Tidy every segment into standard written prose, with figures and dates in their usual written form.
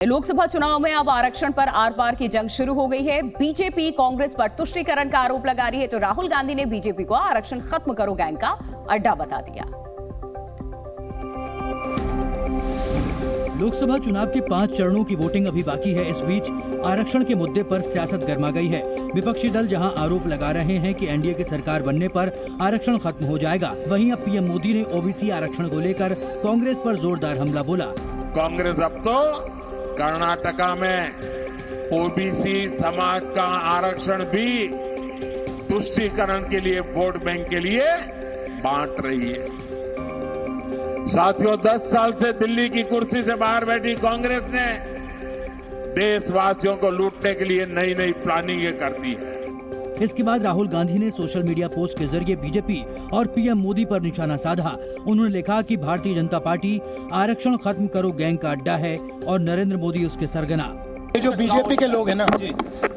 लोकसभा चुनाव में अब आरक्षण पर आर पार की जंग शुरू हो गई है। बीजेपी कांग्रेस पर तुष्टीकरण का आरोप लगा रही है, तो राहुल गांधी ने बीजेपी को आरक्षण खत्म करो गैंग का अड्डा बता दिया। लोकसभा चुनाव के 5 चरणों की वोटिंग अभी बाकी है। इस बीच आरक्षण के मुद्दे पर सियासत गर्मा गई है। विपक्षी दल जहां आरोप लगा रहे हैं कि एनडीए की सरकार बनने पर आरक्षण खत्म हो जाएगा, वहीं अब पीएम मोदी ने ओबीसी आरक्षण को लेकर कांग्रेस पर जोरदार हमला बोला। कांग्रेस अब तो कर्नाटका में ओबीसी समाज का आरक्षण भी तुष्टीकरण के लिए, वोट बैंक के लिए बांट रही है। साथियों, 10 साल से दिल्ली की कुर्सी से बाहर बैठी कांग्रेस ने देशवासियों को लूटने के लिए नई नई प्लानिंग करती है। इसके बाद राहुल गांधी ने सोशल मीडिया पोस्ट के जरिए बीजेपी और पीएम मोदी पर निशाना साधा। उन्होंने लिखा कि भारतीय जनता पार्टी आरक्षण खत्म करो गैंग का अड्डा है और नरेंद्र मोदी उसके सरगना। ये जो बीजेपी के लोग हैं ना,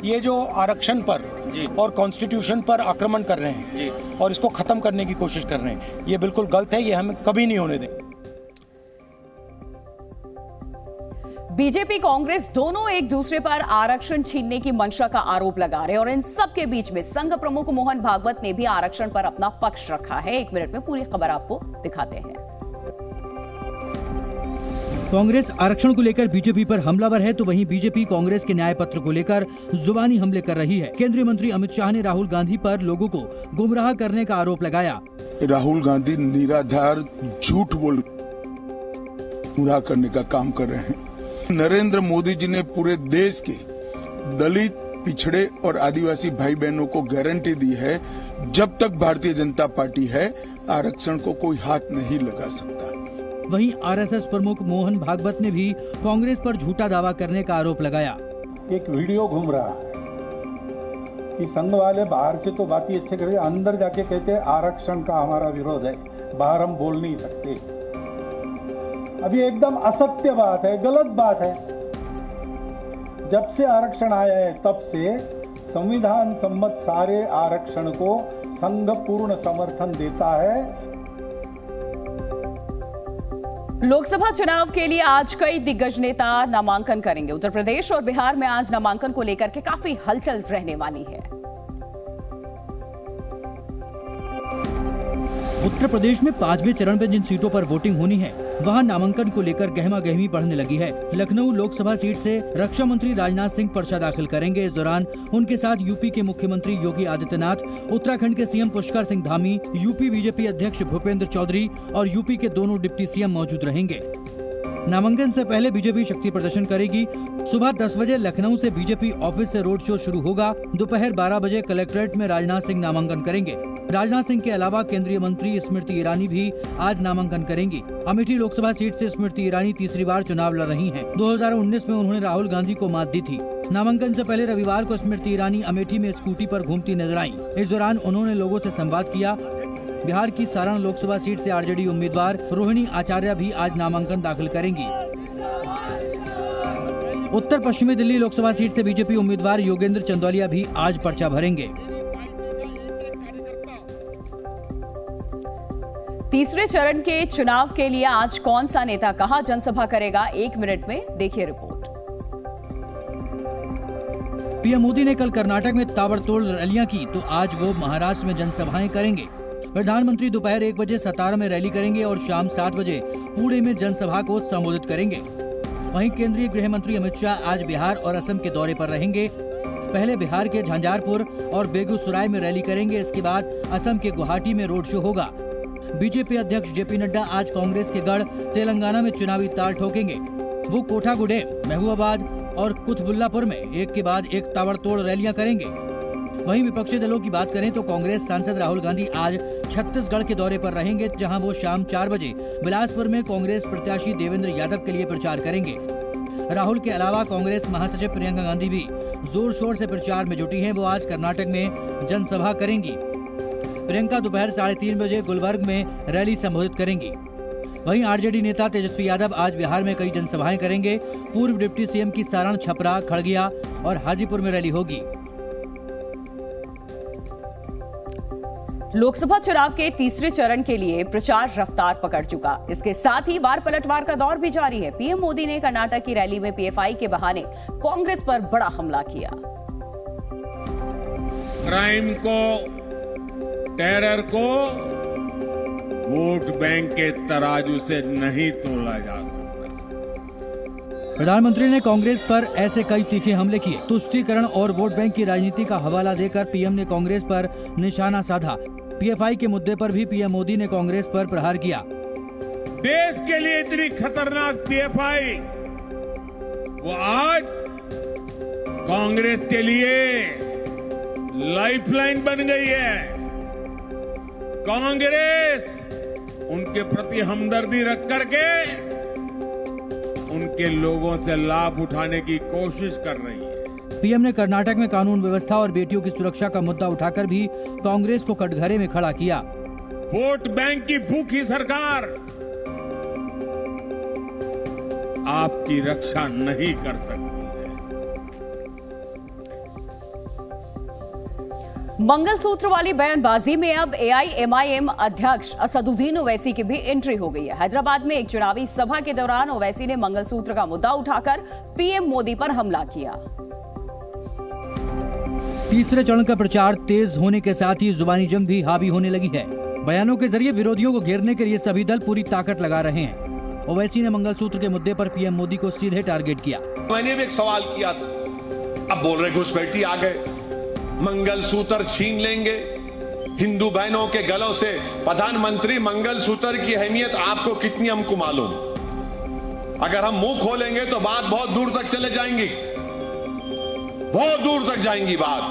ये जो आरक्षण पर और कॉन्स्टिट्यूशन पर आक्रमण कर रहे हैं और इसको खत्म करने की कोशिश कर रहे हैं, ये बिल्कुल गलत है। ये हमें कभी नहीं होने देंगे। बीजेपी कांग्रेस दोनों एक दूसरे पर आरक्षण छीनने की मंशा का आरोप लगा रहे हैं और इन सब के बीच में संघ प्रमुख मोहन भागवत ने भी आरक्षण पर अपना पक्ष रखा है। 1 मिनट में पूरी खबर आपको दिखाते हैं। कांग्रेस आरक्षण को लेकर बीजेपी पर हमलावर है, तो वहीं बीजेपी कांग्रेस के न्याय पत्र को लेकर जुबानी हमले कर रही है। केंद्रीय मंत्री अमित शाह ने राहुल गांधी पर लोगों को गुमराह करने का आरोप लगाया। राहुल गांधी निराधार झूठ बोल गुमराह करने का काम कर रहे हैं। नरेंद्र मोदी जी ने पूरे देश के दलित, पिछड़े और आदिवासी भाई बहनों को गारंटी दी है, जब तक भारतीय जनता पार्टी है आरक्षण को कोई हाथ नहीं लगा सकता। वहीं आरएसएस प्रमुख मोहन भागवत ने भी कांग्रेस पर झूठा दावा करने का आरोप लगाया। एक वीडियो घूम रहा है कि संघ वाले बाहर से तो बात ही अच्छे कर रहे, अंदर जाके कहते हैं आरक्षण का हमारा विरोध है, बाहर हम बोल नहीं सकते। अब ये एकदम असत्य बात है, गलत बात है। जब से आरक्षण आया है तब से संविधान सम्मत सारे आरक्षण को संघ पूर्ण समर्थन देता है। लोकसभा चुनाव के लिए आज कई दिग्गज नेता नामांकन करेंगे। उत्तर प्रदेश और बिहार में आज नामांकन को लेकर के काफी हलचल रहने वाली है। उत्तर प्रदेश में 5वें चरण में जिन सीटों पर वोटिंग होनी है, वहां नामांकन को लेकर गहमा गहमी बढ़ने लगी है। लखनऊ लोकसभा सीट से रक्षा मंत्री राजनाथ सिंह पर्चा दाखिल करेंगे। इस दौरान उनके साथ यूपी के मुख्यमंत्री योगी आदित्यनाथ, उत्तराखंड के CM Pushkar Singh Dhami, UP BJP अध्यक्ष भूपेंद्र चौधरी और यूपी के दोनों डिप्टी सीएम मौजूद रहेंगे। नामांकन से पहले बीजेपी शक्ति प्रदर्शन करेगी। सुबह 10 बजे लखनऊ से बीजेपी ऑफिस से रोड शो शुरू होगा। दोपहर 12 बजे कलेक्ट्रेट में राजनाथ सिंह नामांकन करेंगे। राजनाथ सिंह के अलावा केंद्रीय मंत्री स्मृति ईरानी भी आज नामांकन करेंगी। अमेठी लोकसभा सीट से स्मृति ईरानी तीसरी बार चुनाव लड़ रही हैं। 2019 में उन्होंने राहुल गांधी को मात दी थी। नामांकन से पहले रविवार को स्मृति ईरानी अमेठी में स्कूटी पर घूमती नजर आईं। इस दौरान उन्होंने लोगों से संवाद किया। बिहार की सारण लोकसभा सीट से आरजेडी उम्मीदवार रोहिणी आचार्य भी आज नामांकन दाखिल करेंगी। उत्तर पश्चिमी दिल्ली लोकसभा सीट से बीजेपी उम्मीदवार योगेंद्र चंदौलिया भी आज पर्चा भरेंगे। तीसरे चरण के चुनाव के लिए आज कौन सा नेता कहां जनसभा करेगा, 1 मिनट में देखिए रिपोर्ट। पीएम मोदी ने कल कर्नाटक में ताबड़तोड़ रैलियां की, तो आज वो महाराष्ट्र में जनसभाएं करेंगे। प्रधानमंत्री दोपहर 1 बजे सतारा में रैली करेंगे और शाम 7 बजे पुणे में जनसभा को संबोधित करेंगे। वहीं केंद्रीय गृह मंत्री अमित शाह आज बिहार और असम के दौरे पर रहेंगे। पहले बिहार के झंझारपुर और बेगूसराय में रैली करेंगे। इसके बाद असम के गुवाहाटी में रोड शो होगा। बीजेपी अध्यक्ष जेपी नड्डा आज कांग्रेस के गढ़ तेलंगाना में चुनावी ताल ठोकेंगे। वो कोठागुडे, महबूबाबाद और कुतबुल्लापुर में एक के बाद एक ताबड़तोड़ रैलियां करेंगे। वहीं विपक्षी दलों की बात करें तो कांग्रेस सांसद राहुल गांधी आज छत्तीसगढ़ के दौरे पर रहेंगे, जहां वो शाम 4 बजे बिलासपुर में कांग्रेस प्रत्याशी देवेंद्र यादव के लिए प्रचार करेंगे। राहुल के अलावा कांग्रेस महासचिव प्रियंका गांधी भी जोर शोर से प्रचार में जुटी हैं। वो आज कर्नाटक में जनसभा करेंगी। प्रियंका दोपहर 3:30 बजे गुलबर्ग में रैली संबोधित करेंगी। वहीं आरजेडी नेता तेजस्वी यादव आज बिहार में कई जनसभाएं करेंगे। पूर्व डिप्टी सीएम की सारण, छपरा, खगड़िया और हाजीपुर में रैली होगी। लोकसभा चुनाव के तीसरे चरण के लिए प्रचार रफ्तार पकड़ चुका। इसके साथ ही वार पलटवार का दौर भी जारी है। पीएम मोदी ने कर्नाटक की रैली में पीएफआई के बहाने कांग्रेस पर बड़ा हमला किया। क्राइम को, टेरर को वोट बैंक के तराजू से नहीं तोला जा सकता। प्रधानमंत्री ने कांग्रेस पर ऐसे कई तीखे हमले किए। तुष्टीकरण और वोट बैंक की राजनीति का हवाला देकर पीएम ने कांग्रेस पर निशाना साधा। पीएफआई के मुद्दे पर भी पीएम मोदी ने कांग्रेस पर प्रहार किया। देश के लिए इतनी खतरनाक पीएफआई वो आज कांग्रेस के लिए लाइफलाइन बन गई है। कांग्रेस उनके प्रति हमदर्दी रख करके उनके लोगों से लाभ उठाने की कोशिश कर रही है। पीएम ने कर्नाटक में कानून व्यवस्था और बेटियों की सुरक्षा का मुद्दा उठाकर भी कांग्रेस को कटघरे में खड़ा किया। वोट बैंक की भूखी सरकार आपकी रक्षा नहीं कर सकती। मंगलसूत्र वाली बयानबाजी में अब एआईएमआईएम अध्यक्ष असदुद्दीन ओवैसी की भी एंट्री हो गई है। हैदराबाद में एक चुनावी सभा के दौरान ओवैसी ने मंगलसूत्र का मुद्दा उठाकर पीएम मोदी पर हमला किया। तीसरे चरण का प्रचार तेज होने के साथ ही जुबानी जंग भी हावी होने लगी है। बयानों के जरिए विरोधियों को घेरने के लिए सभी दल पूरी ताकत लगा रहे हैं। ओवैसी ने मंगलसूत्र के मुद्दे पर पीएम मोदी को सीधे टारगेट किया। मैंने भी एक सवाल किया था, अब बोल रहे घुसपैठी आ गए, मंगलसूत्र छीन लेंगे हिंदू बहनों के गलों से। प्रधानमंत्री, मंगलसूत्र की अहमियत आपको कितनी हमको मालूम। अगर हम मुंह खोलेंगे तो बात बहुत दूर तक चले जाएंगी, बहुत दूर तक जाएंगी बात।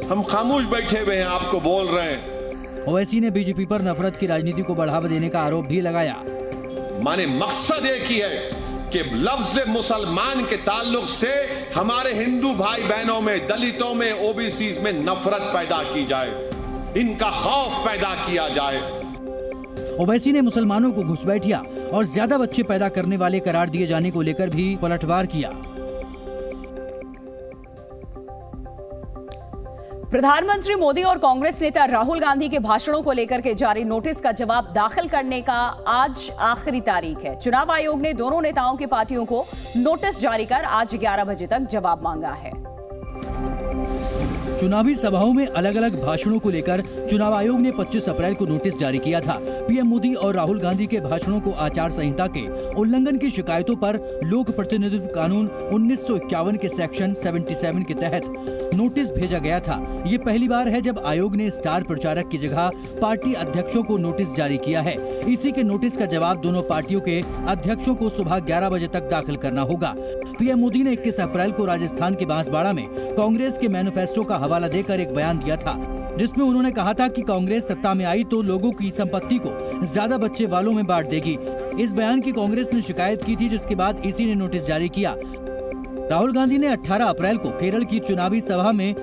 हम खामोश बैठे हुए हैं, आपको बोल रहे हैं। ओवैसी ने बीजेपी पर नफरत की राजनीति को बढ़ावा देने का आरोप भी लगाया। माने मकसद एक ही है कि लफ्ज मुसलमान के ताल्लुक से हमारे हिंदू भाई बहनों में, दलितों में, ओबीसी में नफरत पैदा की जाए, इनका खौफ पैदा किया जाए। ओवैसी ने मुसलमानों को घुसपैठिया और ज्यादा बच्चे पैदा करने वाले करार दिए जाने को लेकर भी पलटवार किया। प्रधानमंत्री मोदी और कांग्रेस नेता राहुल गांधी के भाषणों को लेकर के जारी नोटिस का जवाब दाखिल करने का आज आखिरी तारीख है। चुनाव आयोग ने दोनों नेताओं की पार्टियों को नोटिस जारी कर आज 11 बजे तक जवाब मांगा है। चुनावी सभाओं में अलग अलग भाषणों को लेकर चुनाव आयोग ने 25 अप्रैल को नोटिस जारी किया था। पीएम मोदी और राहुल गांधी के भाषणों को आचार संहिता के उल्लंघन की शिकायतों पर लोक प्रतिनिधित्व कानून 1951 के सेक्शन 77 के तहत नोटिस भेजा गया था। ये पहली बार है जब आयोग ने स्टार प्रचारक की जगह पार्टी अध्यक्षों को नोटिस जारी किया है। इसी के नोटिस का जवाब दोनों पार्टियों के अध्यक्षों को सुबह 11 बजे तक दाखिल करना होगा। पीएम मोदी ने 21 अप्रैल को राजस्थान के बांसवाड़ा में कांग्रेस के मैनिफेस्टो का हवाला देकर एक बयान दिया था, जिसमें उन्होंने कहा था कि कांग्रेस सत्ता में आई तो लोगों की संपत्ति को ज्यादा बच्चे वालों में बांट देगी। इस बयान की कांग्रेस ने शिकायत की थी, जिसके बाद इसी ने नोटिस जारी किया। राहुल गांधी ने 18 अप्रैल को केरल की चुनावी सभा में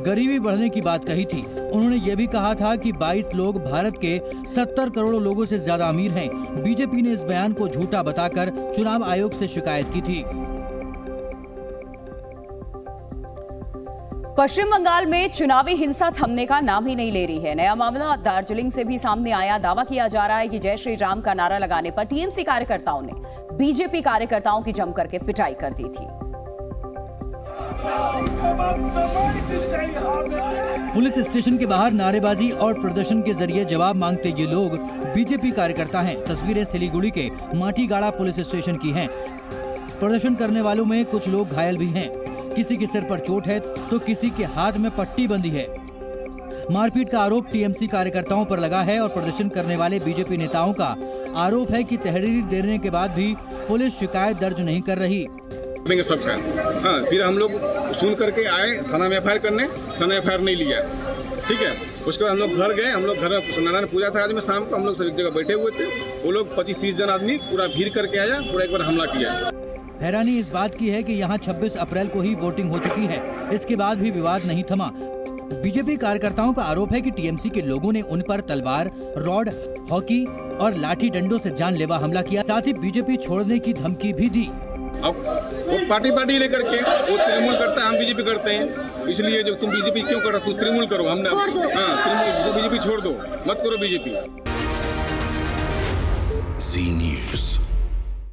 गरीबी बढ़ने की बात कही थी। उन्होंने ये भी कहा था कि 22 लोग भारत के 70 करोड़ लोगों से ज्यादा अमीर हैं। बीजेपी ने इस बयान को झूठा बताकर चुनाव आयोग से शिकायत की थी। पश्चिम बंगाल में चुनावी हिंसा थमने का नाम ही नहीं ले रही है। नया मामला दार्जिलिंग से भी सामने आया। दावा किया जा रहा है कि जय श्री राम का नारा लगाने पर टीएमसी कार्यकर्ताओं ने बीजेपी कार्यकर्ताओं की जमकर के पिटाई कर दी थी। पुलिस स्टेशन के बाहर नारेबाजी और प्रदर्शन के जरिए जवाब मांगते ये लोग बीजेपी कार्यकर्ता हैं। तस्वीरें सिलीगुड़ी के माटीगाड़ा पुलिस स्टेशन की हैं। प्रदर्शन करने वालों में कुछ लोग घायल भी हैं। किसी के सिर पर चोट है तो किसी के हाथ में पट्टी बंधी है। मारपीट का आरोप टीएमसी कार्यकर्ताओं पर लगा है और प्रदर्शन करने वाले बीजेपी नेताओं का आरोप है कि तहरीर देने के बाद भी पुलिस शिकायत दर्ज नहीं कर रही। सब हाँ, फिर हम लोग सुन करके आए थाना में एफआईआर करने, थाना एफआईआर नहीं लिया, ठीक है। उसके बाद हम लोग घर गए। हम लोग घर में सत्यनारायण पूजा था आज में शाम को। हम लोग सब एक जगह बैठे हुए थे। वो लोग 25-30 जन आदमी पूरा भीड़ करके आया, पूरा एक बार हमला किया। हैरानी इस बात की है कि यहाँ 26 अप्रैल को ही वोटिंग हो चुकी है। इसके बाद भी विवाद नहीं थमा। बीजेपी कार्यकर्ताओं का आरोप है कि टीएमसी के लोगों ने उन पर तलवार, रॉड, हॉकी और लाठी डंडों से जानलेवा हमला किया। साथ ही बीजेपी छोड़ने की धमकी भी दी। अब वो पार्टी लेकर के वो तृणमूल करता है, हम बीजेपी करते हैं, इसलिए जो तुम बीजेपी क्यों कर रहे हो, तुम तृणमूल करो, हमने हाँ तृणमूल बीजेपी छोड़ दो, मत करो बीजेपी।